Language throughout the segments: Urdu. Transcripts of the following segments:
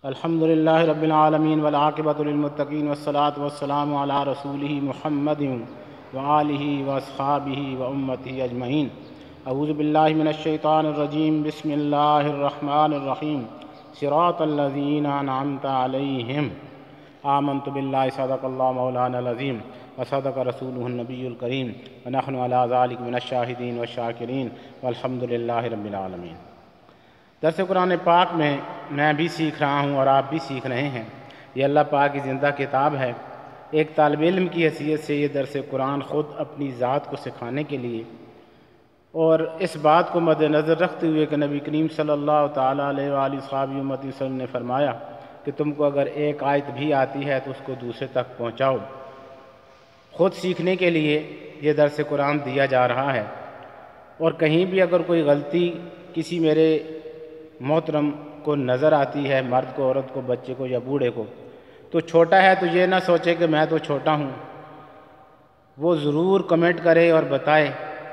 الحمدللہ رب العالمین والعاقبۃ للمتقین والصلاۃ والسلام علی رسولہ محمد وآلہ واصحابہ وامتہ اجمعین۔ اعوذ باللہ من الشیطان الرجیم، بسم اللہ الرحمن الرحیم۔ صراط الذین انعمت علیہم، آمنت باللہ، صدق اللہ مولانا العظیم وصدق رسولہ النبی الکریم، ونحن علی ذلک من الشاہدین والشاکرین، والحمدللہ رب العالمین۔ درس قرآن پاک میں بھی سیکھ رہا ہوں اور آپ بھی سیکھ رہے ہیں۔ یہ اللہ پاک کی زندہ کتاب ہے۔ ایک طالب علم کی حیثیت سے یہ درس قرآن خود اپنی ذات کو سکھانے کے لیے اور اس بات کو مد نظر رکھتے ہوئے کہ نبی کریم صلی اللہ تعالیٰ علیہ وآلہ صحابہ وسلم نے فرمایا کہ تم کو اگر ایک آیت بھی آتی ہے تو اس کو دوسرے تک پہنچاؤ، خود سیکھنے کے لیے یہ درس قرآن دیا جا رہا ہے۔ اور کہیں بھی اگر کوئی غلطی کسی میرے محترم کو نظر آتی ہے، مرد کو، عورت کو، بچے کو یا بوڑھے کو، تو چھوٹا ہے تو یہ نہ سوچے کہ میں تو چھوٹا ہوں، وہ ضرور کمنٹ کرے اور بتائے۔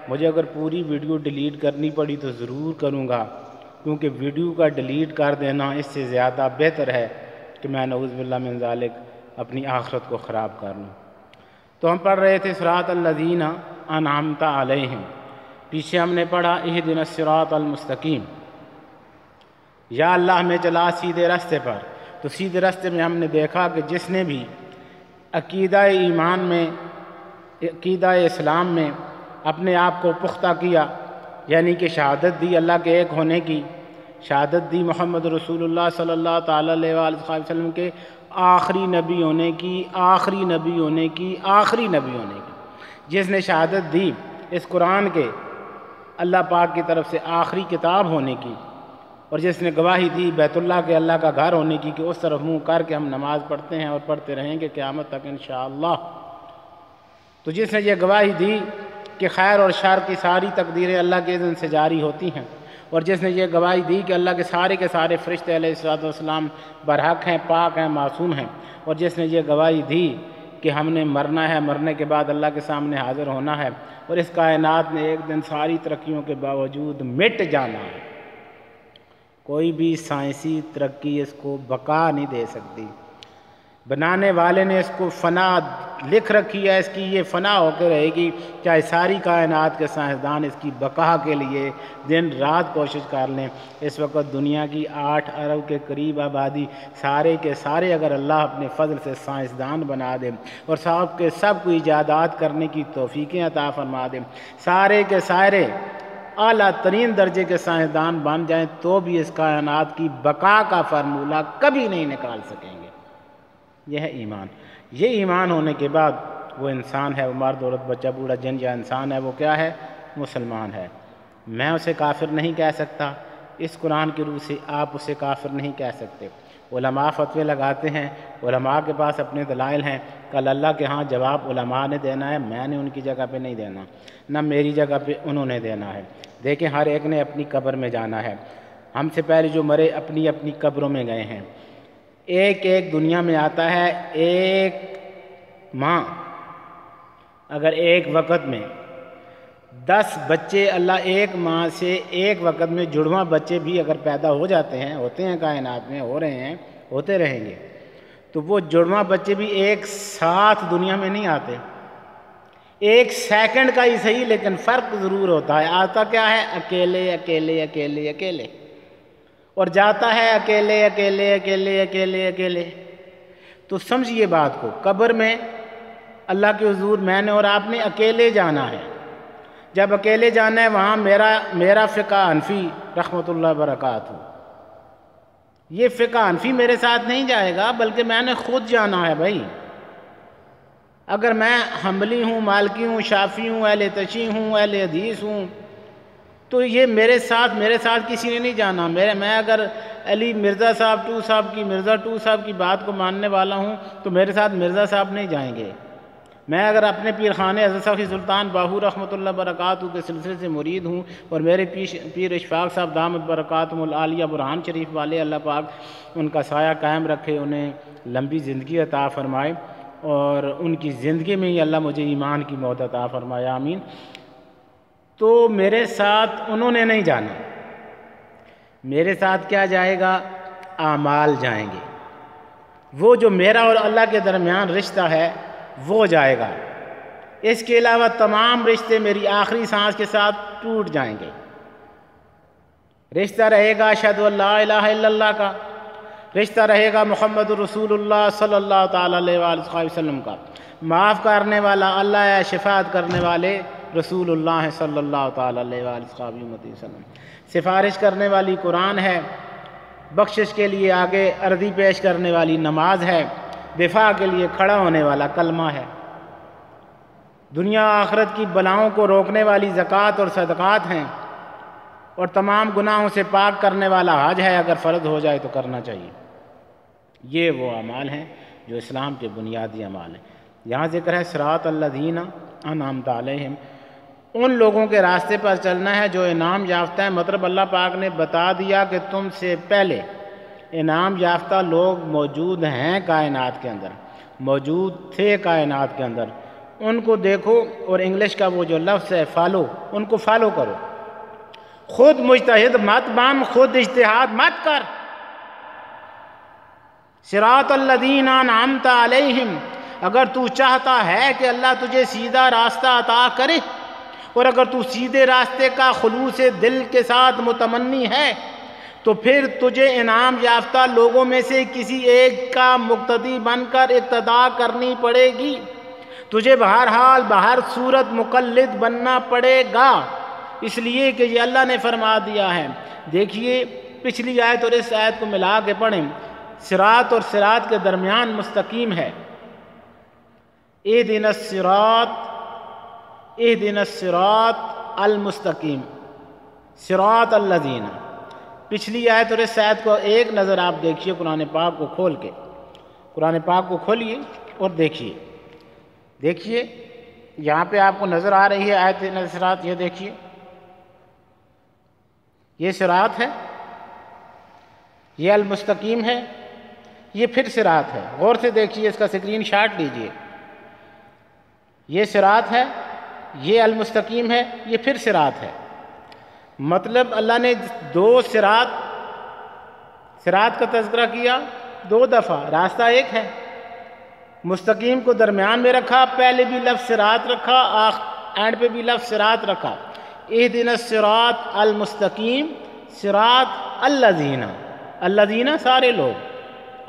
مجھے اگر پوری ویڈیو ڈیلیٹ کرنی پڑی تو ضرور کروں گا، کیونکہ ویڈیو کا ڈیلیٹ کر دینا اس سے زیادہ بہتر ہے کہ میں نعوذ باللہ من ذالک اپنی آخرت کو خراب کر لوں۔ تو ہم پڑھ رہے تھے صراط الذین انعمت علیہم، پیچھے ہم نے پڑھا اہدنا الصراط المستقیم، یا اللہ ہمیں چلا سیدھے راستے پر۔ تو سیدھے راستے میں ہم نے دیکھا کہ جس نے بھی عقیدہ ایمان میں، عقیدہ اسلام میں اپنے آپ کو پختہ کیا، یعنی کہ شہادت دی اللہ کے ایک ہونے کی، شہادت دی محمد رسول اللہ صلی اللہ تعالیٰ علیہ وآلہ وسلم کے آخری نبی ہونے کی، آخری نبی ہونے کی، آخری نبی ہونے کی، جس نے شہادت دی اس قرآن کے اللہ پاک کی طرف سے آخری کتاب ہونے کی، اور جس نے گواہی دی بیت اللہ کے اللہ کا گھر ہونے کی کہ اس طرف منہ کر کے ہم نماز پڑھتے ہیں اور پڑھتے رہیں گے قیامت تک انشاءاللہ۔ تو جس نے یہ گواہی دی کہ خیر اور شر کی ساری تقدیریں اللہ کے اذن سے جاری ہوتی ہیں، اور جس نے یہ گواہی دی کہ اللہ کے سارے فرشتے علیہ الصلوۃ والسلام برحق ہیں، پاک ہیں، معصوم ہیں، اور جس نے یہ گواہی دی کہ ہم نے مرنا ہے، مرنے کے بعد اللہ کے سامنے حاضر ہونا ہے، اور اس کائنات نے ایک دن ساری ترقیوں کے باوجود مٹ جانا ہے۔ کوئی بھی سائنسی ترقی اس کو بقا نہیں دے سکتی۔ بنانے والے نے اس کو فنا لکھ رکھی ہے، اس کی یہ فنا ہو کے رہے گی، چاہے ساری کائنات کے سائنسدان اس کی بقا کے لیے دن رات کوشش کر لیں۔ اس وقت دنیا کی 8 ارب کے قریب آبادی سارے کے سارے اگر اللہ اپنے فضل سے سائنسدان بنا دے اور سب کے سب کو ایجادات کرنے کی توفیقیں عطا فرما دے، سارے کے سارے اعلیٰ ترین درجے کے سائنسدان بن جائیں تو بھی اس کائنات کی بقا کا فارمولہ کبھی نہیں نکال سکیں گے۔ یہ ہے ایمان۔ یہ ایمان ہونے کے بعد وہ انسان ہے، وہ مرد، عورت، بچہ، بوڑھا، جن یا انسان ہے، وہ کیا ہے؟ مسلمان ہے۔ میں اسے کافر نہیں کہہ سکتا، اس قرآن کی روح سے آپ اسے کافر نہیں کہہ سکتے۔ علماء فتوے لگاتے ہیں، علماء کے پاس اپنے دلائل ہیں، کل اللہ کے ہاں جواب علماء نے دینا ہے، میں نے ان کی جگہ پہ نہیں دینا، نہ میری جگہ پہ انہوں نے دینا ہے۔ دیکھیں ہر ایک نے اپنی قبر میں جانا ہے۔ ہم سے پہلے جو مرے اپنی اپنی قبروں میں گئے ہیں۔ ایک دنیا میں آتا ہے ایک ماں، اگر ایک وقت میں 10 بچے اللہ ایک ماں سے ایک وقت میں جڑواں بچے بھی اگر پیدا ہو جاتے ہیں، ہوتے ہیں کائنات میں، ہو رہے ہیں، ہوتے رہیں گے، تو وہ جڑواں بچے بھی ایک ساتھ دنیا میں نہیں آتے، ایک سیکنڈ کا ہی صحیح لیکن فرق ضرور ہوتا ہے۔ آتا کیا ہے؟ اکیلے اکیلے اکیلے اکیلے، اور جاتا ہے اکیلے اکیلے اکیلے اکیلے اکیلے۔ تو سمجھیے بات کو، قبر میں اللہ کے حضور میں نے اور آپ نے اکیلے جانا ہے۔ جب اکیلے جانا ہے وہاں میرا فقہ حنفی رحمۃ اللہ وبرکاتہ، یہ فقہ حنفی میرے ساتھ نہیں جائے گا، بلکہ میں نے خود جانا ہے بھائی۔ اگر میں حنبلی ہوں، مالکی ہوں، شافعی ہوں، اہل تشیع ہوں، اہل حدیث ہوں، تو یہ میرے ساتھ کسی نے نہیں جانا۔ میں اگر علی مرزا صاحب 2 صاحب کی، مرزا 2 صاحب کی بات کو ماننے والا ہوں تو میرے ساتھ مرزا صاحب نہیں جائیں گے۔ میں اگر اپنے پیر خانے حضرت صفی سلطان باہو رحمۃ اللہ وبرکاتہ کے سلسلے سے مرید ہوں اور میرے پیر اشفاق صاحب دامت برکاتہم العالیہ برہان شریف والے، اللہ پاک ان کا سایہ قائم رکھے، انہیں لمبی زندگی عطا فرمائے اور ان کی زندگی میں ہی اللہ مجھے ایمان کی موت عطا فرمائے، آمین۔ تو میرے ساتھ انہوں نے نہیں جانا، میرے ساتھ کیا جائے گا؟ اعمال جائیں گے، وہ جو میرا اور اللہ کے درمیان رشتہ ہے وہ جائے گا، اس کے علاوہ تمام رشتے میری آخری سانس کے ساتھ ٹوٹ جائیں گے۔ رشتہ رہے گا اشہد ان لا الہ الا اللہ کا، رشتہ رہے گا محمد رسول اللہ صلی اللہ تعالیٰ علیہ وآلہ وسلم کا، معاف کرنے والا اللہ ہے، شفاعت کرنے والے رسول اللہ صلی اللہ تعالیٰ علیہ وآلہ وسلم، سفارش کرنے والی قرآن ہے، بخشش کے لیے آگے عرضی پیش کرنے والی نماز ہے، دفاع کے لیے کھڑا ہونے والا کلمہ ہے، دنیا آخرت کی بلاؤں کو روکنے والی زکوٰۃ اور صدقات ہیں، اور تمام گناہوں سے پاک کرنے والا حج ہے، اگر فرض ہو جائے تو کرنا چاہیے۔ یہ وہ اعمال ہیں جو اسلام کے بنیادی اعمال ہیں۔ یہاں ذکر ہے صراط الذین انعمت علیہم، ان لوگوں کے راستے پر چلنا ہے جو انعام یافتہ ہیں، مطلب اللہ پاک نے بتا دیا کہ تم سے پہلے انعام یافتہ لوگ موجود ہیں کائنات کے اندر، موجود تھے کائنات کے اندر، ان کو دیکھو، اور انگلش کا وہ جو لفظ ہے فالو، ان کو فالو کرو، خود مجتہد مت بن، خود اجتہاد مت کر۔ صراط الذین انعمت علیہم، اگر تو چاہتا ہے کہ اللہ تجھے سیدھا راستہ عطا کرے، اور اگر تو سیدھے راستے کا خلوص دل کے ساتھ متمنی ہے، تو پھر تجھے انعام یافتہ لوگوں میں سے کسی ایک کا مقتدی بن کر اقتداء کرنی پڑے گی، تجھے بہرحال بہر صورت مقلد بننا پڑے گا، اس لیے کہ یہ اللہ نے فرما دیا ہے۔ دیکھیے پچھلی آیت اور اس آیت کو ملا کے پڑھیں، صراط اور صراط کے درمیان مستقیم ہے، اہدنا الصراط المستقیم، صراط الذین۔ پچھلی آیت اور اس آیت کو ایک نظر آپ دیکھیے قرآن پاک کو کھول کے، قرآن پاک کو کھولیے اور دیکھیے یہاں پہ آپ کو نظر آ رہی ہے آیت صراط، یہ دیکھیے، یہ صراط ہے، یہ المستقیم ہے، یہ پھر صراط ہے، غور سے دیکھیے، اس کا اسکرین شاٹ لیجئے، یہ صراط ہے، یہ المستقیم ہے، یہ پھر صراط ہے، مطلب اللہ نے دو صراط کا تذکرہ کیا دو دفعہ، راستہ ایک ہے، مستقیم کو درمیان میں رکھا، پہلے بھی لفظ صراط رکھا، اینڈ پہ بھی لفظ صراط رکھا، اہدنا الصراط المستقیم، صراط الذین، الذین سارے لوگ،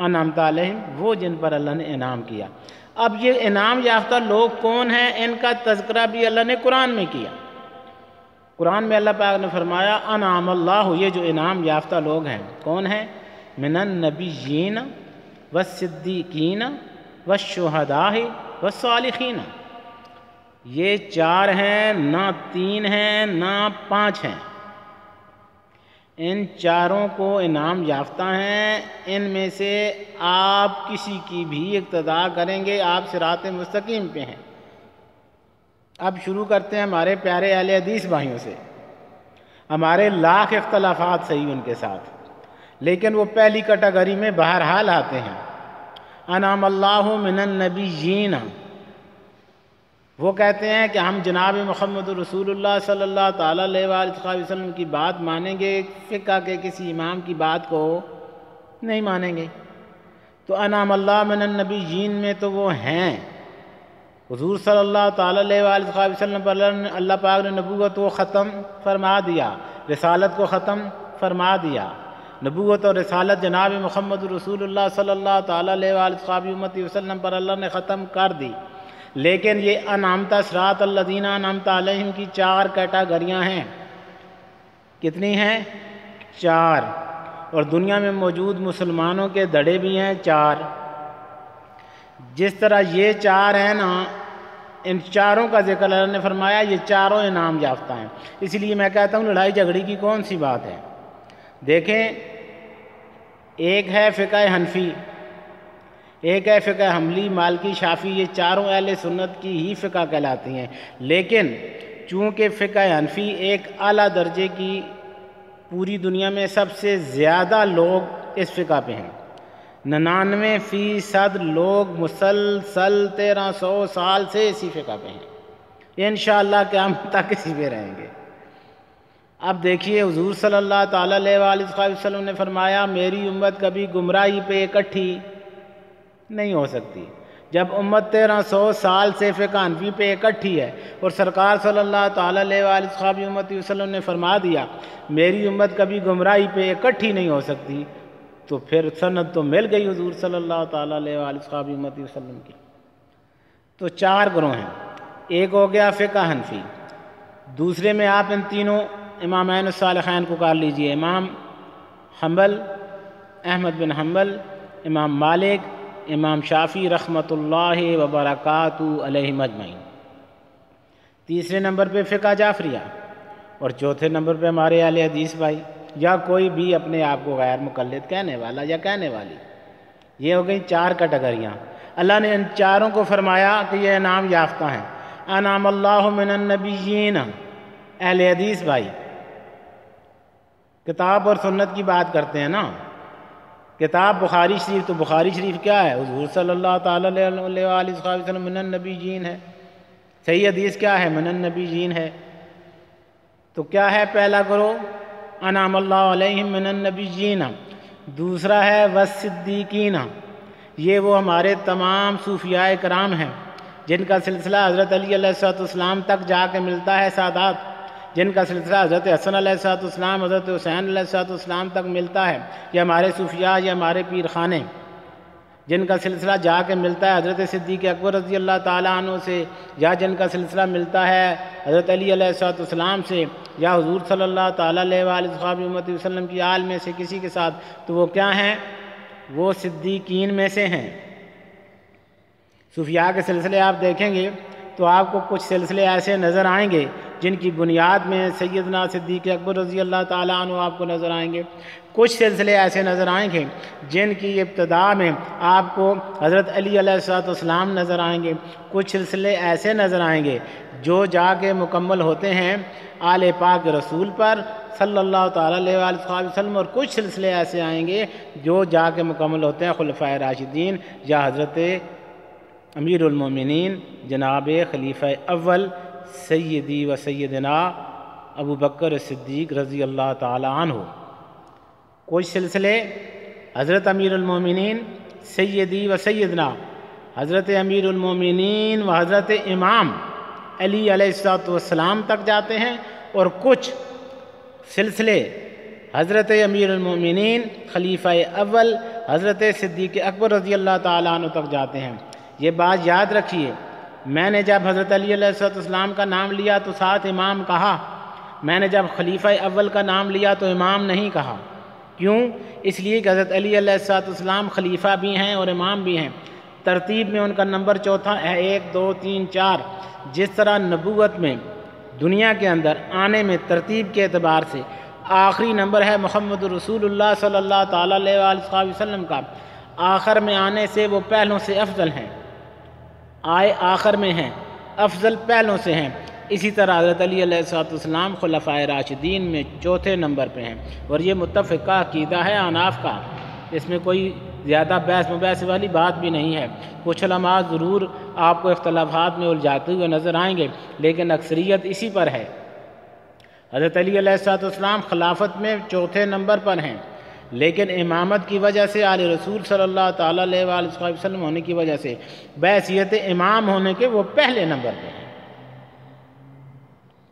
انعمت علیہم وہ جن پر اللہ نے انعام کیا۔ اب یہ انعام یافتہ لوگ کون ہیں، ان کا تذکرہ بھی اللہ نے قرآن میں کیا۔ قرآن میں اللہ پاک نے فرمایا انعم اللہ، یہ جو انعام یافتہ لوگ ہیں کون ہیں، من النبیین والصدیقین والشہداء والصالحین، یہ چار ہیں، نہ تین ہیں نہ پانچ ہیں، ان چاروں کو انعام یافتہ ہیں، ان میں سے آپ کسی کی بھی اقتداء کریں گے، آپ صراط مستقیم پہ ہیں۔ اب شروع کرتے ہیں ہمارے پیارے اہل حدیث بھائیوں سے، ہمارے لاکھ اختلافات صحیح ان کے ساتھ، لیکن وہ پہلی کیٹیگری میں بہرحال آتے ہیں، انعم اللہ من النبیین، وہ کہتے ہیں کہ ہم جناب محمد رسول اللہ صلی اللہ تعالیٰ علیہ وآلہ وسلم کی بات مانیں گے، فقہ کے کسی امام کی بات کو نہیں مانیں گے۔ تو انعم اللہ من النبیین میں تو وہ ہیں، حضور صلی اللہ تعالیٰ علیہ وآلہ وسلم پر اللہ پاک نے نبوت کو ختم فرما دیا، رسالت کو ختم فرما دیا، نبوت اور رسالت جناب محمد رسول اللہ صلی اللہ تعالیٰ علیہ وآلہ وسلم پر اللہ نے ختم کر دی، لیکن یہ انعمت صراط الذین انعمت علیہم کی چار کیٹیگریاں ہیں۔ کتنی ہیں؟ چار، اور دنیا میں موجود مسلمانوں کے دھڑے بھی ہیں چار۔ جس طرح یہ چار ہیں نا، ان چاروں کا ذکر اللہ نے فرمایا، یہ چاروں انعام یافتہ ہیں۔ اس لیے میں کہتا ہوں لڑائی جھگڑی کی کون سی بات ہے؟ دیکھیں، ایک ہے فقہ حنفی، ایک ہے فقہ حنبلی، مالکی، شافعی، یہ چاروں اہل سنت کی ہی فقہ کہلاتی ہیں، لیکن چونکہ فقہ حنفی ایک اعلیٰ درجے کی، پوری دنیا میں سب سے زیادہ لوگ اس فقہ پہ ہیں، 99% لوگ مسلسل 1300 سال سے اسی فقہ پہ ہیں، انشاءاللہ قیامت تک اسی پہ رہیں گے۔ اب دیکھیے حضور صلی اللہ تعالیٰ علیہ وآلہ وسلم نے فرمایا میری امت کبھی گمراہی پہ اکٹھی نہیں ہو سکتی۔ جب امت 1300 سال سے فقہ حنفی پہ اکٹھی ہے اور سرکار صلی اللہ تعالیٰ علیہ وآلہ وسلم نے فرما دیا میری امت کبھی گمراہی پہ اکٹھی نہیں ہو سکتی، تو پھر سند تو مل گئی حضور صلی اللہ تعالیٰ علیہ وآلہ وسلم کی۔ تو 4 گروہ ہیں، ایک ہو گیا فقہ حنفی، دوسرے میں آپ ان تینوں امامین الصالحین کو کر لیجئے، امام حنبل احمد بن حنبل، امام مالک، امام شافعی رحمۃ اللہ وبرکاتہ علیہم اجمعین۔ تیسرے نمبر پہ فقہ جعفریہ، اور چوتھے نمبر پہ ہمارے اہل حدیث بھائی، یا کوئی بھی اپنے آپ کو غیر مقلد کہنے والا یا کہنے والی۔ یہ ہو گئی 4 کیٹیگریاں۔ اللہ نے ان چاروں کو فرمایا کہ یہ انعام یافتہ ہیں۔ انعم اللہ من النبیین، اہل حدیث بھائی کتاب اور سنت کی بات کرتے ہیں نا، کتاب بخاری شریف، تو بخاری شریف کیا ہے؟ حضور صلی اللہ تعالیٰ علیہ وآلہ وسلم من النبیین ہے۔ صحیح حدیث کیا ہے؟ من النبیین ہے۔ تو کیا ہے پہلا گروہ؟ انعم اللہ علیہم من النبیین، دوسرا ہے والصدیقین، یہ وہ ہمارے تمام صوفیاء کرام ہیں جن کا سلسلہ حضرت علی علیہ السلام تک جا کے ملتا ہے، سادات، جن کا سلسلہ حضرت حسن علیہ السلام، حضرت حسین علیہ السلام تک ملتا ہے، یہ ہمارے صوفیاء، یہ ہمارے پیر خانے، جن کا سلسلہ جا کے ملتا ہے حضرت صدیق اکبر رضی اللہ تعالیٰ عنہ سے، یا جن کا سلسلہ ملتا ہے حضرت علی علیہ السلام سے، یا حضور صلی اللہ تعالیٰ علیہ وآلہ وسلم کی آل میں سے کسی کے ساتھ، تو وہ کیا ہیں؟ وہ صدیقین میں سے ہیں۔ صوفیاء کے سلسلے آپ دیکھیں گے تو آپ کو کچھ سلسلے ایسے نظر آئیں گے جن کی بنیاد میں سیدنا صدیق اکبر رضی اللہ تعالیٰ عنہ آپ کو نظر آئیں گے، کچھ سلسلے ایسے نظر آئیں گے جن کی ابتدا میں آپ کو حضرت علی علیہ السلام نظر آئیں گے، کچھ سلسلے ایسے نظر آئیں گے جو جا کے مکمل ہوتے ہیں آل پاک رسول پر صلی اللہ تعالیٰ علیہ وآلہ وسلم، اور کچھ سلسلے ایسے آئیں گے جو جا کے مکمل ہوتے ہیں خلفائے راشدین یا حضرت امیر المومنین جناب خلیفہ اول سیدی و سیدنا ابو بکر صدیق رضی اللہ تعالی عنہ۔ کچھ سلسلے حضرت امیر المومنین سیدی و سیدنا حضرت امیر المومنین و حضرت امام علی علیہ السلام تک جاتے ہیں، اور کچھ سلسلے حضرت امیر المومنین خلیفہ اول حضرت صدیق اکبر رضی اللہ تعالیٰ عنہ تک جاتے ہیں۔ یہ بات یاد رکھیے، میں نے جب حضرت علی علیہ السلام کا نام لیا تو ساتھ امام کہا، میں نے جب خلیفہ اول کا نام لیا تو امام نہیں کہا۔ کیوں؟ اس لیے کہ حضرت علی علیہ السلام خلیفہ بھی ہیں اور امام بھی ہیں، ترتیب میں ان کا نمبر چوتھا ہے، 1 2 3 4۔ جس طرح نبوت میں دنیا کے اندر آنے میں ترتیب کے اعتبار سے آخری نمبر ہے محمد رسول اللہ صلی اللہ تعالیٰ علیہ وآلہ وسلم کا، آخر میں آنے سے وہ پہلوں سے افضل ہیں، آئے آخر میں ہیں، افضل پہلوں سے ہیں۔ اسی طرح حضرت علی علیہ السلام خلفائے راشدین میں چوتھے نمبر پہ ہیں، اور یہ متفقہ عقیدہ ہے احناف کا، اس میں کوئی زیادہ بحث مباحث والی بات بھی نہیں ہے۔ کچھ علماء ضرور آپ کو اختلافات میں الجھاتے ہوئے نظر آئیں گے، لیکن اکثریت اسی پر ہے۔ حضرت علی علیہ السلام خلافت میں چوتھے نمبر پر ہیں، لیکن امامت کی وجہ سے آل رسول صلی اللہ تعالیٰ علیہ وآلہ وسلم ہونے کی وجہ سے بحیثیت امام ہونے کے وہ پہلے نمبر پہ ہیں،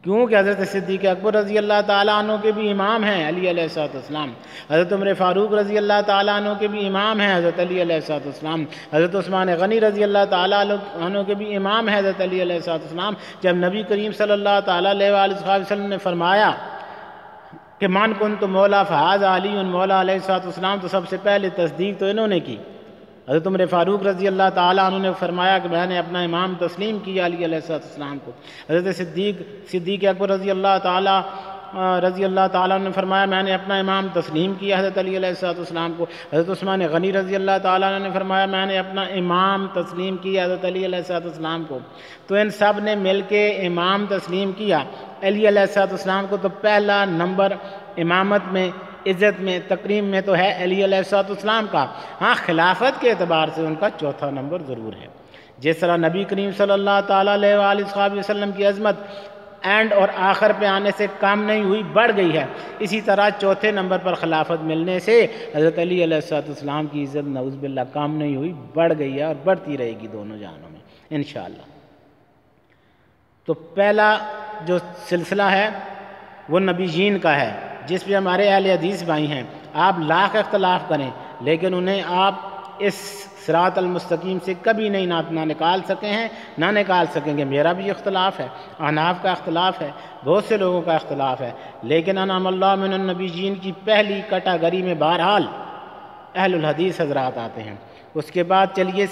کیونکہ حضرت صدیق اکبر رضی اللہ تعالیٰ عنہ کے بھی امام ہیں علی علیہ السلام، حضرت عمر فاروق رضی اللہ تعالیٰ عنہ کے بھی امام ہیں حضرت علی علیہ السلام، حضرت عثمان غنی رضی اللہ تعالیٰ عنہ کے بھی امام ہیں حضرت علی علیہ السلام۔ جب نبی کریم صلی اللہ تعالیٰ علیہ وآلہ وسلم نے فرمایا کہ من کنت مولا فہذا علی مولا علیہ السلام، تو سب سے پہلے تصدیق تو انہوں نے کی۔ حضرت عمر فاروق رضی اللہ تعالیٰ عنہ نے فرمایا کہ میں نے اپنا امام تسلیم کیا علی علیہ السلام کو۔ حضرت صدیق اکبر رضی اللہ تعالیٰ عنہ نے فرمایا میں نے اپنا امام تسلیم کیا حضرت علی علیہ السلام کو۔ حضرت عثمان غنی رضی اللہ تعالیٰ عنہ نے فرمایا میں نے اپنا امام تسلیم کیا حضرت علی علیہ السلام کو۔ تو ان سب نے مل کے امام تسلیم کیا علی علیہ السلام کو، تو پہلا نمبر امامت میں، عزت میں، تکریم میں تو ہے علی علیہ السلام کا۔ ہاں خلافت کے اعتبار سے ان کا چوتھا نمبر ضرور ہے۔ جس طرح نبی کریم صلی اللہ تعالیٰ علیہ وآلہ وسلم کی عظمت اینڈ اور آخر پہ آنے سے کم نہیں ہوئی، بڑھ گئی ہے۔ اسی طرح چوتھے نمبر پر خلافت ملنے سے حضرت علی علیہ السلام کی عزت نعوذ باللہ کم نہیں ہوئی، بڑھ گئی ہے اور بڑھتی رہے گی دونوں جہانوں میں انشاءاللہ۔ تو پہلا جو سلسلہ ہے وہ نبیین کا ہے، جس پہ ہمارے اہل حدیث بھائی ہیں، آپ لاکھ اختلاف کریں لیکن انہیں آپ اس صراط المستقیم سے کبھی نہیں نہ نکال سکے ہیں، نہ نکال سکیں گے۔ میرا بھی اختلاف ہے، احناف کا اختلاف ہے، بہت سے لوگوں کا اختلاف ہے، لیکن انعم اللہ من النبیین کی پہلی کیٹیگری میں بہرحال اہل الحدیث حضرات آتے ہیں۔ اس کے بعد چلیے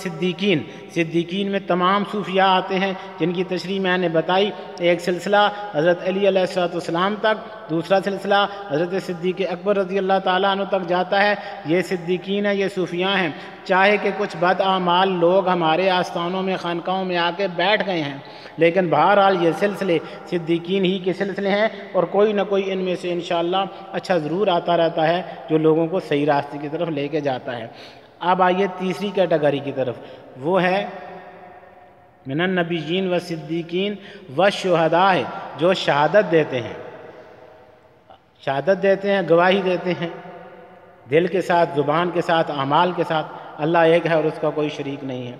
صدیقین میں تمام صوفیاء آتے ہیں جن کی تشریح میں نے بتائی۔ ایک سلسلہ حضرت علی علیہ السلام تک، دوسرا سلسلہ حضرت صدیق اکبر رضی اللہ تعالیٰ عنہ تک جاتا ہے۔ یہ صدیقین ہیں، یہ صوفیاء ہیں، چاہے کہ کچھ بد اعمال لوگ ہمارے آستانوں میں خانقاہوں میں آ کے بیٹھ گئے ہیں، لیکن بہرحال یہ سلسلے صدیقین ہی کے سلسلے ہیں، اور کوئی نہ کوئی ان میں سے انشاءاللہ اچھا ضرور آتا رہتا ہے جو لوگوں کو صحیح راستے کی طرف لے کے جاتا ہے۔ اب آئیے تیسری کیٹیگری کی طرف، وہ ہے من النبیین و صدیقین و شہداء، جو شہادت دیتے ہیں، گواہی دیتے ہیں دل کے ساتھ، زبان کے ساتھ، اعمال کے ساتھ۔ اللہ ایک ہے اور اس کا کوئی شریک نہیں ہے۔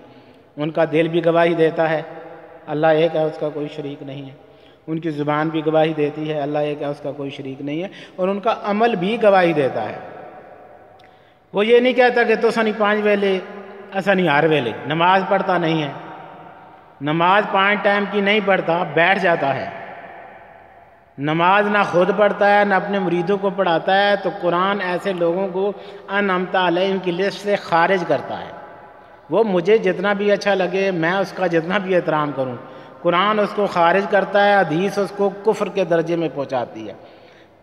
ان کا دل بھی گواہی دیتا ہے، اللہ ایک ہے، اس کا کوئی شریک نہیں ہے۔ ان کی زبان بھی گواہی دیتی ہے، اللہ ایک ہے، اس کا کوئی شریک نہیں ہے، اور ان کا عمل بھی گواہی دیتا ہے۔ وہ یہ نہیں کہتا کہ تو سنی 5 ویلے اسنی ہر ویلے نماز پڑھتا نہیں ہے، نماز 5 ٹائم کی نہیں پڑھتا، بیٹھ جاتا ہے، نماز نہ خود پڑھتا ہے نہ اپنے مریدوں کو پڑھاتا ہے، تو قرآن ایسے لوگوں کو انعمت علیہم کی لسٹ سے خارج کرتا ہے۔ وہ مجھے جتنا بھی اچھا لگے، میں اس کا جتنا بھی احترام کروں، قرآن اس کو خارج کرتا ہے، حدیث اس کو کفر کے درجے میں پہنچاتی ہے۔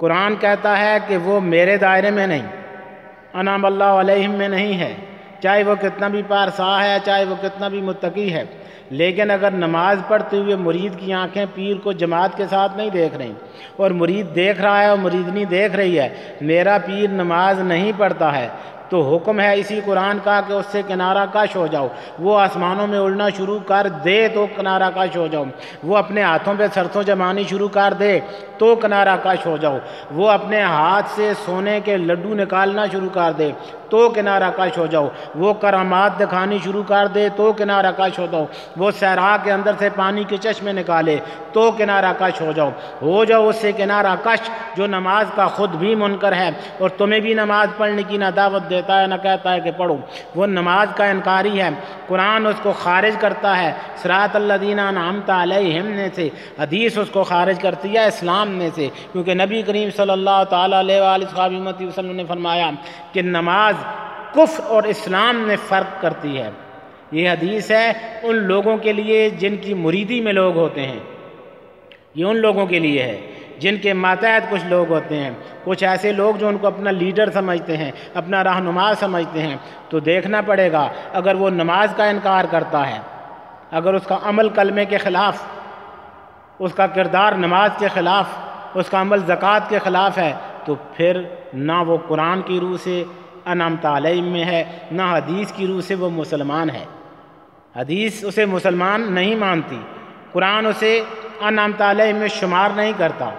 قرآن کہتا ہے کہ وہ میرے دائرے میں نہیں، انعم اللہ علیہم میں نہیں ہے، چاہے وہ کتنا بھی پارسا ہے، چاہے وہ کتنا بھی متقی ہے، لیکن اگر نماز پڑھتے ہوئے مرید کی آنکھیں پیر کو جماعت کے ساتھ نہیں دیکھ رہی، اور مرید دیکھ رہا ہے اور مریدنی دیکھ رہی ہے، میرا پیر نماز نہیں پڑھتا ہے، تو حکم ہے اسی قرآن کا کہ اس سے کنارہ کش ہو جاؤ۔ وہ آسمانوں میں اڑنا شروع کر دے تو کنارہ کش ہو جاؤ، وہ اپنے ہاتھوں پہ سرسوں جمانی شروع کر دے تو کنارہ کش ہو جاؤ، وہ اپنے ہاتھ سے سونے کے لڈو نکالنا شروع کر دے تو کنارہ کش ہو جاؤ، وہ کرامات دکھانی شروع کر دے تو کنارہ کش ہو جاؤ، وہ صحرا کے اندر سے پانی کے چشمے نکالے تو کنارہ کش ہو جاؤ اس سے کنارہ کش جو نماز کا خود بھی منکر ہے اور تمہیں بھی نماز پڑھنے کی نہ دعوت دیتا ہے نہ کہتا ہے کہ پڑھو، وہ نماز کا انکاری ہے، قرآن اس کو خارج کرتا ہے صراط الذین انعمت علیہم میں سے، حدیث اس کو خارج کرتی ہے اسلام میں سے، کیونکہ نبی کریم صلی اللہ تعالیٰ علیہ وآلہ وسلم نے فرمایا کہ نماز کفر اور اسلام میں فرق کرتی ہے۔ یہ حدیث ہے ان لوگوں کے لیے جن کی مریدی میں لوگ ہوتے ہیں، یہ ان لوگوں کے لیے ہے جن کے ماتحت کچھ لوگ ہوتے ہیں، کچھ ایسے لوگ جو ان کو اپنا لیڈر سمجھتے ہیں، اپنا رہنما سمجھتے ہیں، تو دیکھنا پڑے گا اگر وہ نماز کا انکار کرتا ہے، اگر اس کا عمل کلمے کے خلاف، اس کا کردار نماز کے خلاف، اس کا عمل زکوٰۃ کے خلاف ہے، تو پھر نہ وہ قرآن کی روح سے انعمت علیہم میں ہے، نہ حدیث کی روح سے وہ مسلمان ہے۔ حدیث اسے مسلمان نہیں مانتی، قرآن اسے انعمت علیہم میں شمار نہیں کرتا۔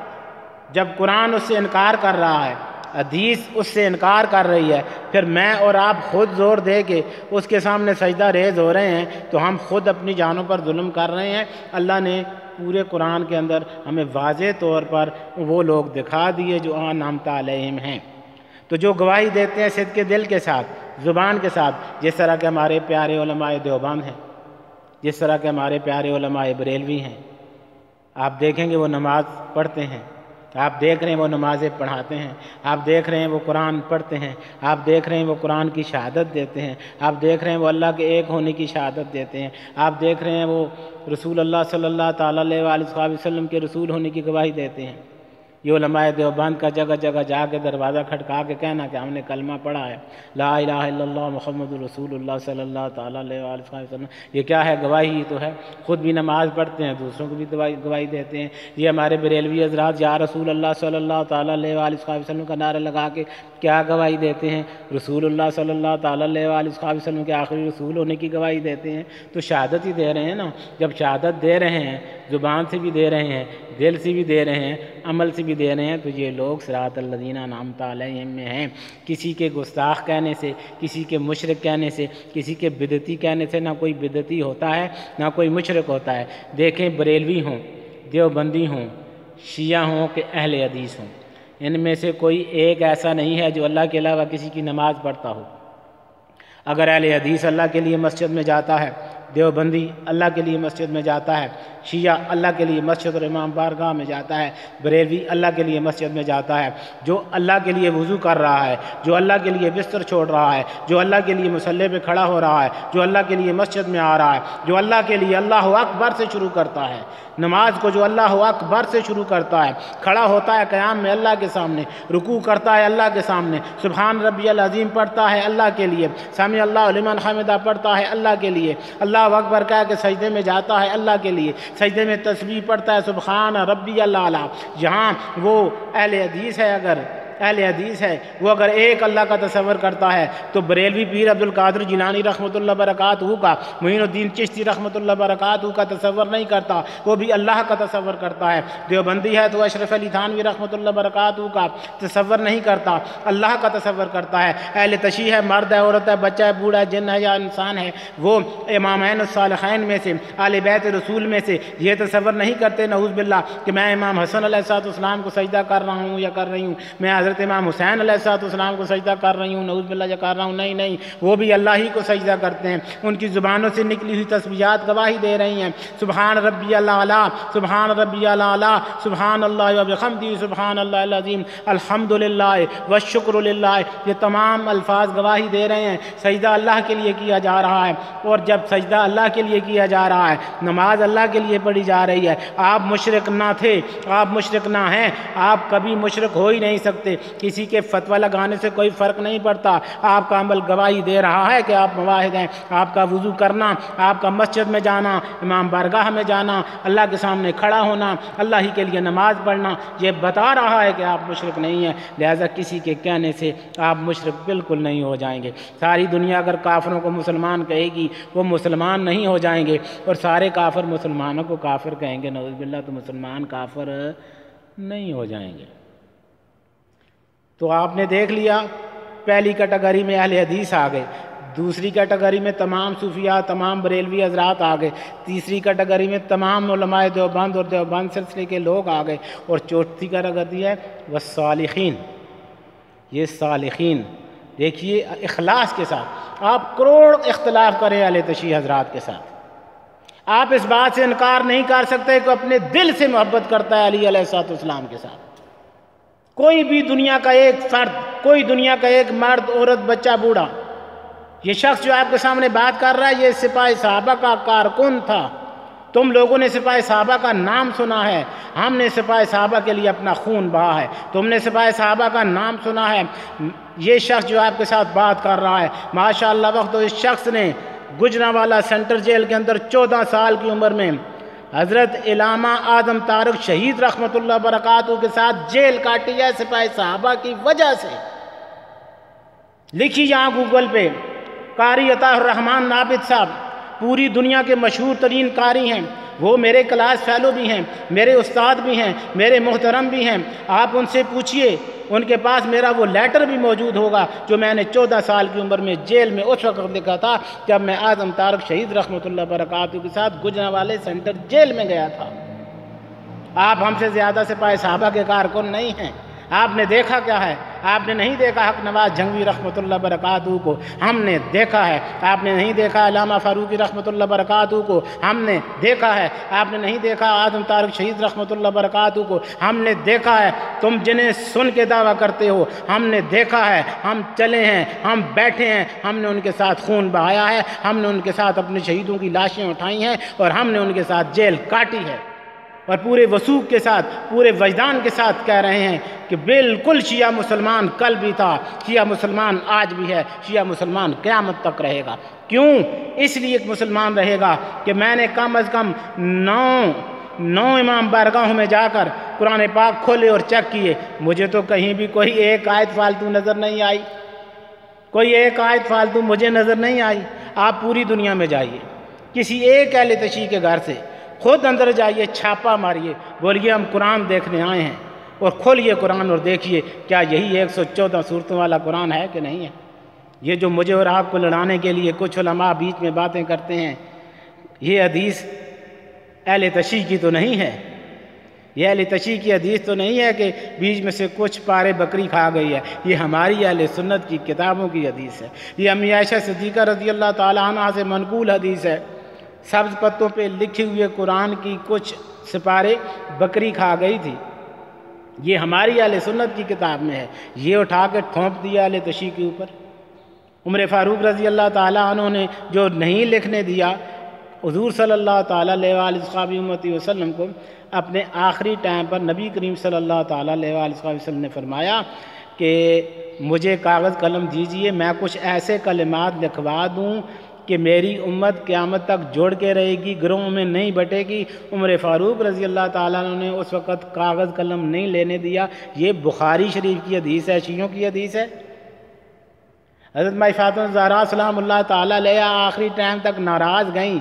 جب قرآن اس سے انکار کر رہا ہے، حدیث اس سے انکار کر رہی ہے، پھر میں اور آپ خود زور دے کے اس کے سامنے سجدہ ریز ہو رہے ہیں، تو ہم خود اپنی جانوں پر ظلم کر رہے ہیں۔ اللہ نے پورے قرآن کے اندر ہمیں واضح طور پر وہ لوگ دکھا دیے جو انعمت علیہم ہیں۔ تو جو گواہی دیتے ہیں صدق کے دل کے ساتھ، زبان کے ساتھ، جس طرح کے ہمارے پیارے علماء دیوبند ہیں، جس طرح کے ہمارے پیارے علماء بریلوی ہیں، آپ دیکھیں گے وہ نماز پڑھتے ہیں، آپ دیکھ رہے ہیں وہ نمازیں پڑھاتے ہیں، آپ دیکھ رہے ہیں وہ قرآن پڑھتے ہیں، آپ دیکھ رہے ہیں وہ قرآن کی شہادت دیتے ہیں، آپ دیکھ رہے ہیں وہ اللہ کے ایک ہونے کی شہادت دیتے ہیں، آپ دیکھ رہے ہیں وہ رسول اللہ صلی اللہ تعالیٰ علیہ وآلہ وسلم کے رسول ہونے کی گواہی دیتے ہیں۔ یہ علماء دیوبند کا جگہ جگہ جا کے دروازہ کھٹکا کے کہنا کہ ہم نے کلمہ پڑھا ہے، لا الہ الا اللہ محمد رسول اللہ صلی اللہ تعالیٰ علیہ وآلہ وسلم، یہ کیا ہے؟ گواہی ہی تو ہے۔ خود بھی نماز پڑھتے ہیں، دوسروں کو بھی گواہی دیتے ہیں۔ یہ ہمارے بریلوی حضرات یا رسول اللہ صلی اللہ تعالیٰ علیہ وآلہ وسلم کا نعرہ لگا کے کیا گواہی دیتے ہیں؟ رسول اللہ صلی اللہ تعالیٰ علیہ وآلہ وسلم کے آخری رسول ہونے کی گواہی دیتے ہیں۔ تو شہادت ہی دے رہے ہیں نا۔ جب شہادت دے رہے ہیں، زبان سے بھی دے رہے ہیں، دل سے بھی دے رہے ہیں، عمل سے بھی دے رہے ہیں، تو یہ لوگ صراط الذین انعمت علیہم میں ہیں۔ کسی کے گستاخ کہنے سے، کسی کے مشرک کہنے سے، کسی کے بدعتی کہنے سے نہ کوئی بدعتی ہوتا ہے نہ کوئی مشرک ہوتا ہے۔ دیکھیں بریلوی ہوں، دیوبندی ہوں، شیعہ ہوں کہ اہل حدیث ہوں، ان میں سے کوئی ایک ایسا نہیں ہے جو اللہ کے علاوہ کسی کی نماز پڑھتا ہو۔ اگر اہل حدیث اللہ کے لیے مسجد میں جاتا ہے، دیوبندی اللہ کے لیے مسجد میں جاتا ہے، شیعہ اللہ کے لیے مسجد اور امام بارگاہ میں جاتا ہے، بریلوی اللہ کے لیے مسجد میں جاتا ہے، جو اللہ کے لیے وضو کر رہا ہے، جو اللہ کے لیے بستر چھوڑ رہا ہے، جو اللہ کے لیے مصلی پہ کھڑا ہو رہا ہے، جو اللہ کے لیے مسجد میں آ رہا ہے، جو اللہ کے لیے اللہ اکبر سے شروع کرتا ہے، نماز کو جو اللہ اکبر سے شروع کرتا ہے، کھڑا ہوتا ہے قیام میں اللہ کے سامنے، رکوع کرتا ہے اللہ کے سامنے، سبحان ربی العظیم پڑھتا ہے اللہ کے لیے، سمع اللہ لمن حمدہ پڑھتا ہے اللہ کے لیے، اللہ اکبر کہہ کے سجدے میں جاتا ہے اللہ کے لیے، سجدے میں تسبیح پڑھتا ہے سبحان ربی الاعلیٰ۔ جہاں وہ اہل حدیث ہے، اگر اہل حدیث ہے وہ اگر ایک اللہ کا تصور کرتا ہے تو بریلوی پیر عبد القادر جیلانی رحمۃ اللہ برکاتہ کا، معین الدین چشتی رحمۃ اللہ برکاتہ کا تصور نہیں کرتا، وہ بھی اللہ کا تصور کرتا ہے۔ دیوبندی ہے تو اشرف علی تھانوی رحمۃ اللہ برکاتہ کا تصور نہیں کرتا، اللہ کا تصور کرتا ہے۔ اہل تشیع ہے، مرد ہے، عورت ہے، بچہ ہے، بوڑھا ہے، جن ہے یا انسان ہے، وہ امامین الصالحین میں سے، آل بیت رسول میں سے یہ تصور نہیں کرتے نعوذ باللہ کہ میں امام حسن علیہ السلام کو سجدہ کر رہا ہوں یا کر رہی ہوں، میں حضرت امام حسین علیہ السلام کو سجدہ کر رہی ہوں، نعوذ باللہ یا کر رہا ہوں، نہیں، وہ بھی اللہ ہی کو سجدہ کرتے ہیں۔ ان کی زبانوں سے نکلی ہوئی تسبیحات گواہی دے رہی ہیں، سبحان ربی الاعلیٰ، سبحان ربی الاعلیٰ، سبحان اللہ و بحمدہ، سبحان اللہ العظیم، الحمدللہ والشکر للہ، یہ تمام الفاظ گواہی دے رہے ہیں سجدہ اللہ کے لیے کیا جا رہا ہے۔ اور جب سجدہ اللہ کے لیے کیا جا رہا ہے، نماز اللہ کے لیے پڑھی جا رہی ہے، آپ مشرک نہ تھے، آپ مشرک نہ ہیں، آپ کبھی مشرک ہو ہی نہیں سکتے، کسی کے فتویٰ لگانے سے کوئی فرق نہیں پڑتا، آپ کا عمل گواہی دے رہا ہے کہ آپ مواحد ہیں۔ آپ کا وضو کرنا، آپ کا مسجد میں جانا، امام بارگاہ میں جانا، اللہ کے سامنے کھڑا ہونا، اللہ ہی کے لیے نماز پڑھنا، یہ بتا رہا ہے کہ آپ مشرک نہیں ہیں، لہذا کسی کے کہنے سے آپ مشرک بالکل نہیں ہو جائیں گے۔ ساری دنیا اگر کافروں کو مسلمان کہے گی وہ مسلمان نہیں ہو جائیں گے، اور سارے کافر مسلمانوں کو کافر کہیں گے نعوذ باللہ تو مسلمان کافر نہیں ہو جائیں گے۔ تو آپ نے دیکھ لیا، پہلی کیٹیگری میں اہل حدیث آ گئے، دوسری کیٹیگری میں تمام صوفیاء، تمام بریلوی حضرات آ گئے، تیسری کیٹیگری میں تمام علماء دیوبند اور دیوبند سلسلے کے لوگ آ گئے، اور چوتھی کیٹیگری ہے والصالحین۔ یہ صالحین دیکھیے اخلاص کے ساتھ، آپ کروڑ اختلاف کریں اہل تشیع حضرات کے ساتھ، آپ اس بات سے انکار نہیں کر سکتے کہ اپنے دل سے محبت کرتا ہے علی علیہ السلام کے ساتھ۔ کوئی بھی دنیا کا ایک فرد، کوئی دنیا کا ایک مرد، عورت، بچہ، بوڑھا، یہ شخص جو آپ کے سامنے بات کر رہا ہے یہ سپاہی صحابہ کا کارکن تھا۔ تم لوگوں نے سپاہی صحابہ کا نام سنا ہے، ہم نے سپاہی صحابہ کے لیے اپنا خون بہا ہے، تم نے سپاہی صحابہ کا نام سنا ہے۔ یہ شخص جو آپ کے ساتھ بات کر رہا ہے ماشاءاللہ وقت تو اس شخص نے گجرانوالہ سینٹر جیل کے اندر 14 سال کی عمر میں حضرت علامہ اعظم طارق شہید رحمۃ اللہ برکاتہ کے ساتھ جیل کاٹی ہے سپاہی صحابہ کی وجہ سے۔ لکھی یہاں گوگل پہ، قاری عطا الرحمن نابد صاحب پوری دنیا کے مشہور ترین قاری ہیں، وہ میرے کلاس فیلو بھی ہیں، میرے استاد بھی ہیں، میرے محترم بھی ہیں، آپ ان سے پوچھئے، ان کے پاس میرا وہ لیٹر بھی موجود ہوگا جو میں نے 14 سال کی عمر میں جیل میں اس وقت لکھا تھا جب میں اعظم طارق شہید رحمۃ اللہ برکاتہ کے ساتھ گجرانوالے سینٹر جیل میں گیا تھا۔ آپ ہم سے زیادہ سپاہی صحابہ کے کارکن نہیں ہیں۔ آپ نے دیکھا کیا ہے؟ آپ نے نہیں دیکھا حق نواز جھنگوی رحمۃ اللہ برکاتہ کو، ہم نے دیکھا ہے۔ آپ نے نہیں دیکھا علامہ فاروقی رحمۃ اللہ برکاتہ کو، ہم نے دیکھا ہے۔ آپ نے نہیں دیکھا اعظم طارق شہید رحمۃ اللہ برکاتہ کو، ہم نے دیکھا ہے۔ تم جنہیں سن کے دعویٰ کرتے ہو ہم نے دیکھا ہے، ہم چلے ہیں، ہم بیٹھے ہیں، ہم نے ان کے ساتھ خون بہایا ہے، ہم نے ان کے ساتھ اپنے شہیدوں کی لاشیں اٹھائی ہیں، اور ہم نے ان کے ساتھ جیل کاٹی ہے، اور پورے وثوق کے ساتھ، پورے وجدان کے ساتھ کہہ رہے ہیں کہ بالکل شیعہ مسلمان کل بھی تھا، شیعہ مسلمان آج بھی ہے، شیعہ مسلمان قیامت تک رہے گا۔ کیوں؟ اس لیے ایک مسلمان رہے گا کہ میں نے کم از کم 9 امام بارگاہوں میں جا کر قرآن پاک کھولے اور چیک کیے، مجھے تو کہیں بھی کوئی ایک آیت فالتو نظر نہیں آئی، کوئی ایک آیت فالتو مجھے نظر نہیں آئی۔ آپ پوری دنیا میں جائیے، کسی ایک اہل تشیع کے گھر سے خود اندر جائیے، چھاپا ماریے، بولیے ہم قرآن دیکھنے آئے ہیں، اور کھولیے قرآن اور دیکھیے کیا یہی 114 صورتوں والا قرآن ہے کہ نہیں ہے۔ یہ جو مجھے اور آپ کو لڑانے کے لیے کچھ علماء بیچ میں باتیں کرتے ہیں، یہ حدیث اہل تشیع کی تو نہیں ہے، یہ اہل تشیع کی حدیث تو نہیں ہے کہ بیچ میں سے کچھ پارے بکری کھا گئی ہے، یہ ہماری اہل سنت کی کتابوں کی حدیث ہے۔ یہ امی عائشہ صدیقہ رضی اللہ تعالیٰ عنہ سے منقول حدیث ہے، سبز پتوں پہ لکھے ہوئے قرآن کی کچھ سپارے بکری کھا گئی تھی، یہ ہماری اہل سنت کی کتاب میں ہے، یہ اٹھا کے تھونپ دیا اہل تشیع کے اوپر۔ عمر فاروق رضی اللہ تعالیٰ عنہ نے جو نہیں لکھنے دیا حضور صلی اللہ تعالیٰ علیہ وآلہ وسلم کو، اپنے آخری ٹائم پر نبی کریم صلی اللہ تعالیٰ علیہ وآلہ وسلم نے فرمایا کہ مجھے کاغذ قلم دیجئے، میں کچھ ایسے کلمات لکھوا دوں کہ میری امت قیامت تک جوڑ کے رہے گی، گروہوں میں نہیں بٹے گی۔ عمر فاروق رضی اللہ تعالیٰ عنہ نے اس وقت کاغذ قلم نہیں لینے دیا۔ یہ بخاری شریف کی حدیث ہے، شیعوں کی حدیث ہے۔ حضرت مائی فاطمہ الزہرا سلام اللہ تعالیٰ علیہ آخری ٹائم تک ناراض گئیں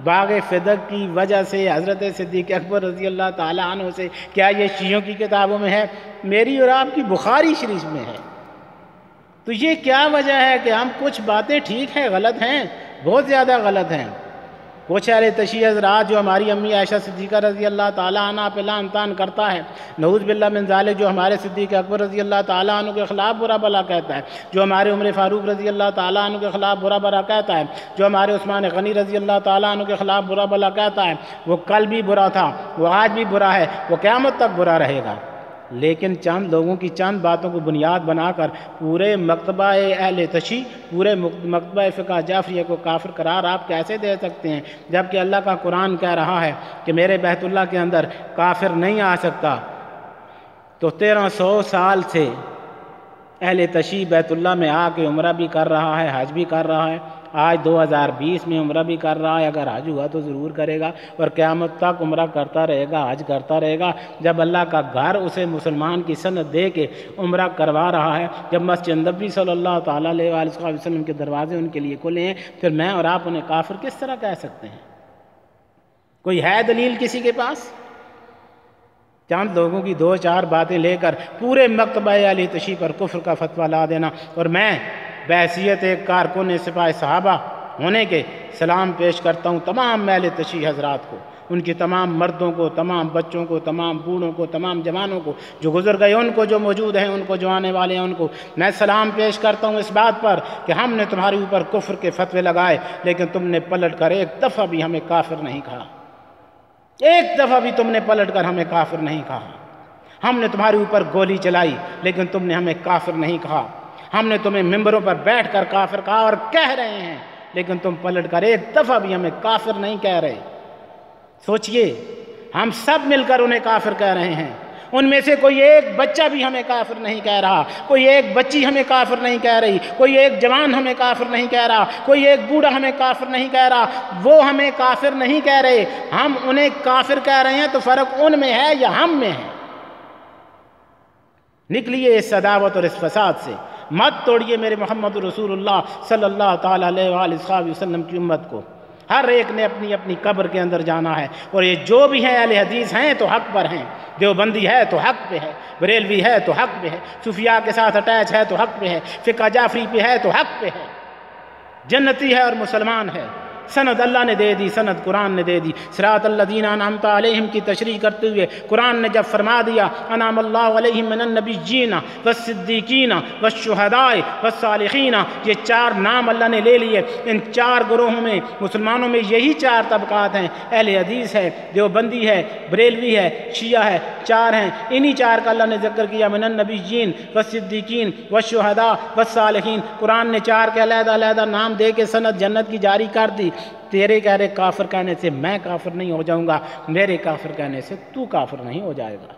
باغ فدق کی وجہ سے حضرت صدیق اکبر رضی اللہ تعالیٰ عنہ سے، کیا یہ شیعوں کی کتابوں میں ہے؟ میری اور آپ کی بخاری شریف میں ہے۔ تو یہ کیا وجہ ہے کہ ہم کچھ باتیں ٹھیک ہیں، غلط ہیں، بہت زیادہ غلط ہیں۔ کچھ اہل تشیع حضرات جو ہماری امی عائشہ صدیقہ رضی اللہ تعالیٰ عنہ پہ لعن طعن کرتا ہے، نعوذ باللہ من ذالک، جو ہمارے صدیق اکبر رضی اللہ تعالیٰ عنہ کے خلاف برا بھلا کہتا ہے، جو ہمارے عمر فاروق رضی اللہ تعالیٰ عنہ کے خلاف برا بھلا کہتا ہے، جو ہمارے عثمان غنی رضی اللہ تعالیٰ عنہ کے خلاف برا بھلا کہتا ہے، وہ کل بھی برا تھا، وہ آج بھی برا ہے، وہ قیامت تک برا رہے گا۔ لیکن چند لوگوں کی چند باتوں کو بنیاد بنا کر پورے مکتبہ اہل تشیع، پورے مکتبہ فقہ جعفریہ کو کافر قرار آپ کیسے دے سکتے ہیں، جبکہ اللہ کا قرآن کہہ رہا ہے کہ میرے بیت اللہ کے اندر کافر نہیں آ سکتا۔ تو 1300 سال سے اہل تشیع بیت اللہ میں آ کے عمرہ بھی کر رہا ہے، حج بھی کر رہا ہے، آج 2020 میں عمرہ بھی کر رہا ہے، اگر حج ہوا تو ضرور کرے گا، اور قیامت تک عمرہ کرتا رہے گا، حج کرتا رہے گا۔ جب اللہ کا گھر اسے مسلمان کی سند دے کے عمرہ کروا رہا ہے، جب مسجد نبوی صلی اللہ تعالیٰ علیہ وآلہ وسلم کے دروازے ان کے لیے کھلے ہیں، پھر میں اور آپ انہیں کافر کس طرح کہہ سکتے ہیں؟ کوئی ہے دلیل کسی کے پاس؟ چند لوگوں کی 2-4 باتیں لے کر پورے مکتبہ اہل تشیع پر کفر کا فتویٰ لا دینا، اور میں بحیثیت ایک کارکن سپاہ صحابہ ہونے کے سلام پیش کرتا ہوں تمام اہل تشیع حضرات کو، ان کی تمام مردوں کو، تمام بچوں کو، تمام بوڑھوں کو، تمام جوانوں کو، جو گزر گئے ان کو، جو موجود ہیں ان کو، جو آنے والے ہیں ان کو میں سلام پیش کرتا ہوں اس بات پر کہ ہم نے تمہارے اوپر کفر کے فتوے لگائے، لیکن تم نے پلٹ کر ایک دفعہ بھی ہمیں کافر نہیں کہا، ایک دفعہ بھی تم نے پلٹ کر ہمیں کافر نہیں کہا۔ ہم نے تمہارے اوپر گولی چلائی لیکن تم نے ہمیں کافر نہیں کہا، ہم نے تمہیں ممبروں پر بیٹھ کر کافر کہا اور کہہ رہے ہیں، لیکن تم پلٹ کر ایک دفعہ بھی ہمیں کافر نہیں کہہ رہے۔ سوچئے، ہم سب مل کر انہیں کافر کہہ رہے ہیں، ان میں سے کوئی ایک بچہ بھی ہمیں کافر نہیں کہہ رہا، کوئی ایک بچی ہمیں کافر نہیں کہہ رہی، کوئی ایک جوان ہمیں کافر نہیں کہہ رہا، کوئی ایک بوڑھا ہمیں کافر نہیں کہہ رہا، وہ ہمیں کافر نہیں کہہ رہے، ہم انہیں کافر کہہ رہے ہیں۔ تو فرق ان میں ہے یا ہم میں ہے؟ نکلیے اس عداوت اور اس فساد سے، مت توڑیے میرے محمد رسول اللہ صلی اللہ تعالیٰ علیہ وآلہ وسلم کی امت کو۔ ہر ایک نے اپنی اپنی قبر کے اندر جانا ہے، اور یہ جو بھی ہیں اہل حدیث ہیں تو حق پر ہیں، دیوبندی ہے تو حق پہ ہے، بریلوی ہے تو حق پہ ہے، صوفیاء کے ساتھ اٹیچ ہے تو حق پہ ہے، فقہ جعفری پہ ہے تو حق پہ ہے، جنتی ہے اور مسلمان ہے۔ سند اللہ نے دے دی، سند قرآن نے دے دی۔ صراط الذین انعمت علیہم کی تشریح کرتے ہوئے قرآن نے جب فرما دیا انعم اللہ علیہم من النبیین والصدیقین والشہداء والصالحین، یہ 4 نام اللہ نے لے لیے۔ ان 4 گروہوں میں، مسلمانوں میں یہی 4 طبقات ہیں، اہل حدیث ہے، دیوبندی ہے، بریلوی ہے، شیعہ ہے، 4 ہیں۔ انہی 4 کا اللہ نے ذکر کیا، من النبیین والصدیقین والشہداء والصالحین۔ قرآن نے 4 کے علیحدہ علیحدہ نام دے کے سند جنت کی جاری کر دی۔ تیرے کہہ کافر کہنے سے میں کافر نہیں ہو جاؤں گا، میرے کافر کہنے سے تو کافر نہیں ہو جائے گا۔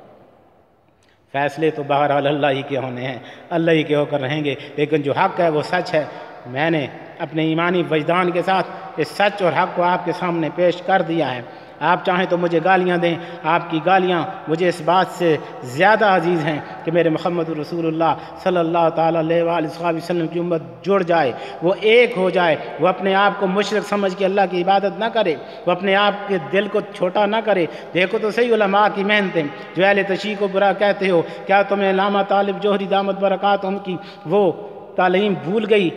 فیصلے تو بہرحال اللہ ہی کے ہونے ہیں، اللہ ہی کے ہو کر رہیں گے، لیکن جو حق ہے وہ سچ ہے۔ میں نے اپنے ایمانی وجدان کے ساتھ اس سچ اور حق کو آپ کے سامنے پیش کر دیا ہے۔ آپ چاہیں تو مجھے گالیاں دیں، آپ کی گالیاں مجھے اس بات سے زیادہ عزیز ہیں کہ میرے محمد رسول اللہ صلی اللہ تعالیٰ علیہ وآلہ وسلم کی امت جڑ جائے، وہ ایک ہو جائے، وہ اپنے آپ کو مشرک سمجھ کے اللہ کی عبادت نہ کرے، وہ اپنے آپ کے دل کو چھوٹا نہ کرے۔ دیکھو تو صحیح علماء کی محنتیں، جو اہل تشیع کو برا کہتے ہو، کیا تمہیں علامہ طالب جوہری دامت برکاتہم کی وہ تعلیم بھول گئی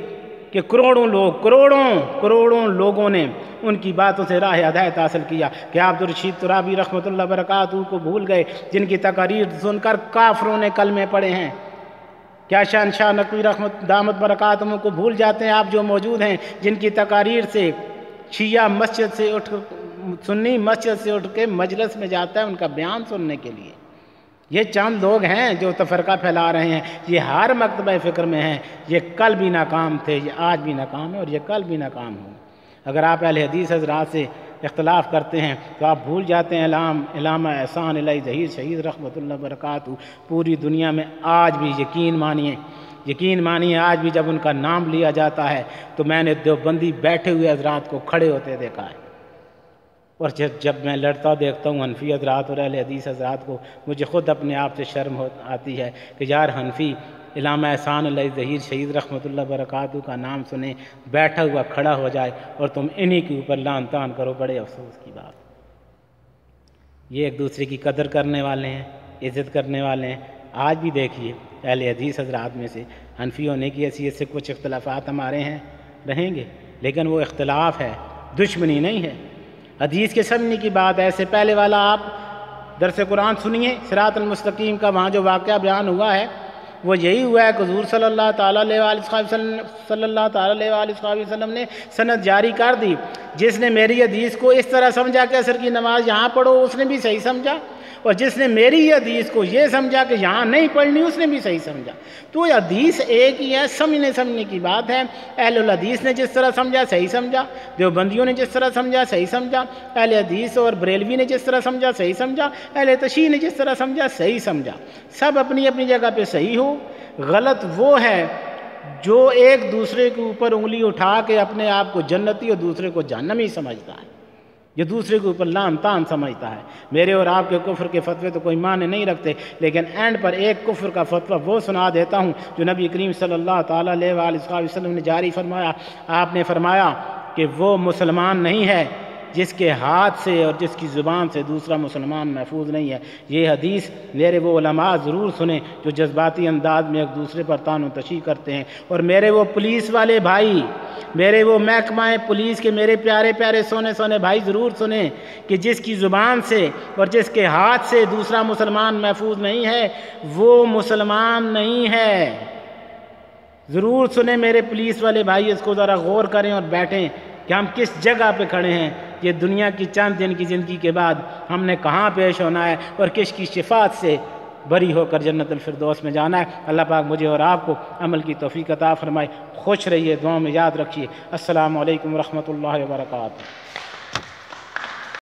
کہ کروڑوں لوگوں نے ان کی باتوں سے راہ ہدایت حاصل کیا؟ کیا عبدالرشید ترابی رحمۃ اللہ برکاتہ کو بھول گئے، جن کی تقاریر سن کر کافروں نے کلمے پڑھے ہیں؟ کیا شہنشاہ نقوی رحمت دامت برکاتہم کو بھول جاتے ہیں آپ جو موجود ہیں، جن کی تقاریر سے شیعہ سنی مسجد سے اٹھ کے مجلس میں جاتا ہے ان کا بیان سننے کے لیے؟ یہ چند لوگ ہیں جو تفرقہ پھیلا رہے ہیں، یہ ہر مکتبہ فکر میں ہیں، یہ کل بھی ناکام تھے، یہ آج بھی ناکام ہے اور یہ کل بھی ناکام ہوں۔ اگر آپ اہل حدیث حضرات سے اختلاف کرتے ہیں تو آپ بھول جاتے ہیں علامہ احسان علیہ ظہیر شہید رحمۃ اللہ برکاتہ پوری دنیا میں آج بھی یقین مانیے آج بھی جب ان کا نام لیا جاتا ہے تو میں نے دیوبندی بیٹھے ہوئے حضرات کو کھڑے ہوتے دیکھا ہے، اور جب میں لڑتا دیکھتا ہوں حنفی حضرات اور اہل حدیث حضرات کو، مجھے خود اپنے آپ سے شرم آتی ہے کہ یار حنفی علامہ احسان علیہ ظہیر شہید رحمۃ اللہ برکاتہ کا نام سنے، بیٹھا ہوا کھڑا ہو جائے اور تم انہی کے اوپر لعن طعن کرو، بڑے افسوس کی بات۔ یہ ایک دوسرے کی قدر کرنے والے ہیں، عزت کرنے والے ہیں۔ آج بھی دیکھیے اہل حدیث حضرات میں سے حنفی ہونے کی حیثیت سے کچھ اختلافات ہمارے ہیں، رہیں گے، لیکن وہ اختلاف ہے، دشمنی نہیں ہے۔ حدیث کے سمجھنے کی بات ہے۔ اس سے پہلے والا آپ درس قرآن سنیے صراط المستقیم کا، وہاں جو واقعہ بیان ہوا ہے وہ یہی ہوا ہے کہ حضور صلی اللہ تعالیٰ علیہ وآلہ وسلم نے سند جاری کر دی، جس نے میری حدیث کو اس طرح سمجھا کہ عصر کی نماز یہاں پڑھو، اس نے بھی صحیح سمجھا، اور جس نے میری حدیث کو یہ سمجھا کہ یہاں نہیں پڑھنی، اس نے بھی صحیح سمجھا۔ تو یہ حدیث ایک ہی ہے، سمجھنے کی بات ہے۔ اہل الحدیث نے جس طرح سمجھا صحیح سمجھا، دیوبندیوں نے جس طرح سمجھا صحیح سمجھا، اہل حدیث اور بریلوی نے جس طرح سمجھا صحیح سمجھا، اہل تشیع نے جس طرح سمجھا صحیح سمجھا۔ سب اپنی اپنی جگہ پہ صحیح ہو۔ غلط وہ ہے جو ایک دوسرے کے اوپر انگلی اٹھا کے اپنے آپ کو جنتی اور دوسرے کو جہنمی سمجھتا ہے، یہ دوسرے کے اوپر لعن طعن سمجھتا ہے۔ میرے اور آپ کے کفر کے فتوے تو کوئی معنی نہیں رکھتے، لیکن اینڈ پر ایک کفر کا فتویٰ وہ سنا دیتا ہوں جو نبی کریم صلی اللہ تعالیٰ علیہ وآلہ وسلم نے جاری فرمایا۔ آپ نے فرمایا کہ وہ مسلمان نہیں ہے جس کے ہاتھ سے اور جس کی زبان سے دوسرا مسلمان محفوظ نہیں ہے۔ یہ حدیث میرے وہ علماء ضرور سنیں جو جذباتی انداز میں ایک دوسرے پر طعن و تشیع کرتے ہیں، اور میرے وہ پولیس والے بھائی، میرے وہ محکمہ پولیس کے میرے پیارے پیارے سونے بھائی ضرور سنیں کہ جس کی زبان سے اور جس کے ہاتھ سے دوسرا مسلمان محفوظ نہیں ہے وہ مسلمان نہیں ہے۔ ضرور سنیں میرے پولیس والے بھائی، اس کو ذرا غور کریں اور بیٹھیں کہ ہم کس جگہ پہ کھڑے ہیں، یہ دنیا کی چند دن کی زندگی کے بعد ہم نے کہاں پیش ہونا ہے اور کس کی شفاعت سے بری ہو کر جنت الفردوس میں جانا ہے۔ اللہ پاک مجھے اور آپ کو عمل کی توفیق عطا فرمائے۔ خوش رہیے، دعاؤں میں یاد رکھیے۔ السلام علیکم ورحمۃ اللہ وبرکاتہ۔